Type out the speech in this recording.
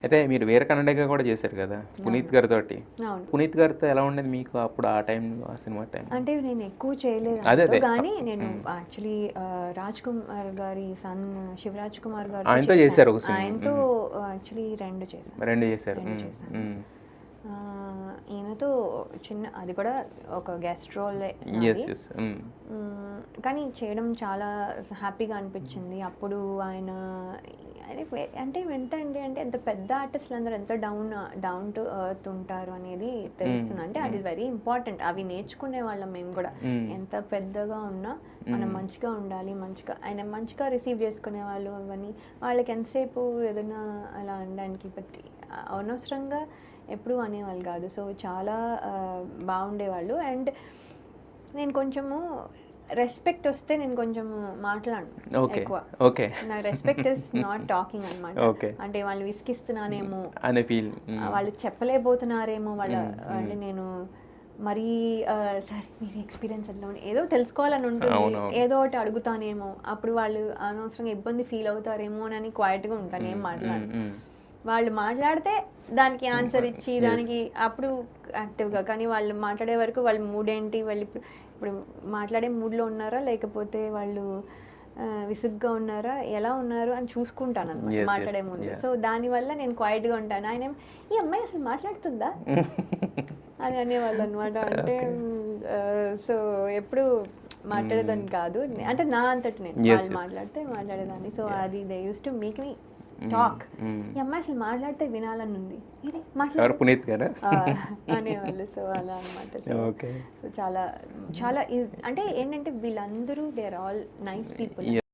అయితే మీరు 'వీర కన్నడగా' కూడా చేశారు కదా! పునీత్ అవును. గారితోటి. అవును. పునీత్ గారితో ఎలా ఉండేది మీకు అప్పుడు ఆ టైంలో, ఆ సినిమా టైంలో? అంటే నేను ఎక్కువ చేయలేదు అదే ఆయనతో. అదే. కానీ నేను హ్మ్. యాక్చువల్లీ రాజ్ కుమార్ గారి సన్ శివరాజ్ కుమార్ గారితో ఆయనతో చేశాను. చేశారు ఒక సినిమా. ఆయనతో హ్మ్. యాక్చువల్లీ 2 చేశాను. 2 చేశారు. 2 హ్మ్. చేశాను. హ్మ్. ఈయనతో చిన్న అది కూడా ఒక గెస్ట్ రోలే యెస్. నాది. యెస్. హ్మ్. కానీ చేయడం చాలా హ్యాపీగా అనిపించింది. అప్పుడు ఆయన ఆయన అంటే ఏంటండి అంటే ఎంత పెద్ద ఆర్టిస్టులు అందరూ ఎంత డౌన్ టు ఎర్త్ ఉంటారు అనేది తెలుస్తుంది. అంటే అది వెరీ ఇంపార్టెంట్. అవి నేర్చుకునే వాళ్ళం మేము కూడా. ఎంత పెద్దగా ఉన్నా మనం మంచిగా ఉండాలి. ఆయన మంచిగా రిసీవ్ చేసుకునే వాళ్ళు అవన్నీ. వాళ్ళకి ఎంతసేపు ఏదైనా అలా అనడానికి బట్ అనవసరంగా ఎప్పుడూ అనేవాళ్ళు కాదు. సో చాలా బాగుండేవాళ్ళు. అండ్ నేను కొంచెము రెస్పెక్ట్ వస్తే నేను కొంచెం మాట్లాడను ఓకే. ఎక్కువ. ఓకే. నా రెస్పెక్ట్ ఇస్ నాట్ టాకింగ్ అనమాట. ఓకే. అంటే వాళ్ళు విసిగిస్తున్నానేమో, అనే ఫీల్. వాళ్ళు చెప్పలేకపోతున్నారేమో అంటే నేను మరీ సరే మీ ఎక్స్పీరియన్స్ ఎట్లా ఉంది ఏదో తెలుసుకోవాలని ఉంటుంది. అవునవును. ఏదో ఒకటి అడుగుతానేమో, అప్పుడు వాళ్ళు అనవసరంగా ఇబ్బంది ఫీల్ అవుతారేమో అని క్వైట్గా ఉంటాను, ఏం మాట్లాడను. వాళ్ళు మాట్లాడితే దానికి ఆన్సర్ ఇచ్చి దానికి అప్పుడు యాక్టివ్గా. కానీ వాళ్ళు మాట్లాడే వరకు వాళ్ళ మూడ్ ఏంటి, వాళ్ళు ఇప్పుడు మాట్లాడే మూడ్లో ఉన్నారా లేకపోతే వాళ్ళు విసుగ్గా ఉన్నారా ఎలా ఉన్నారు అని చూసుకుంటాను అనమాట మాట్లాడే ముందు. సో దానివల్ల నేను క్వైట్గా ఉంటాను. ఆయన ఈ అమ్మాయి అసలు మాట్లాడుతుందా అని అనేవాళ్ళు అనమాట. అంటే సో ఎప్పుడు మాట్లాడేదాన్ని కాదు. అంటే నా అంతటి నేను వాళ్ళు మాట్లాడితే మాట్లాడేదాన్ని. సో అది they use to make me talk. ఈ అమ్మాయి అసలు మాట్లాడితే వినాలని ఉంది, ఇది మాట్లాడు పునీత్ గారా అనేవాళ్ళు. సో అలా అనమాట. So okay. చాలా చాలా అంటే ఏంటంటే వీళ్ళందరూ they are all nice people.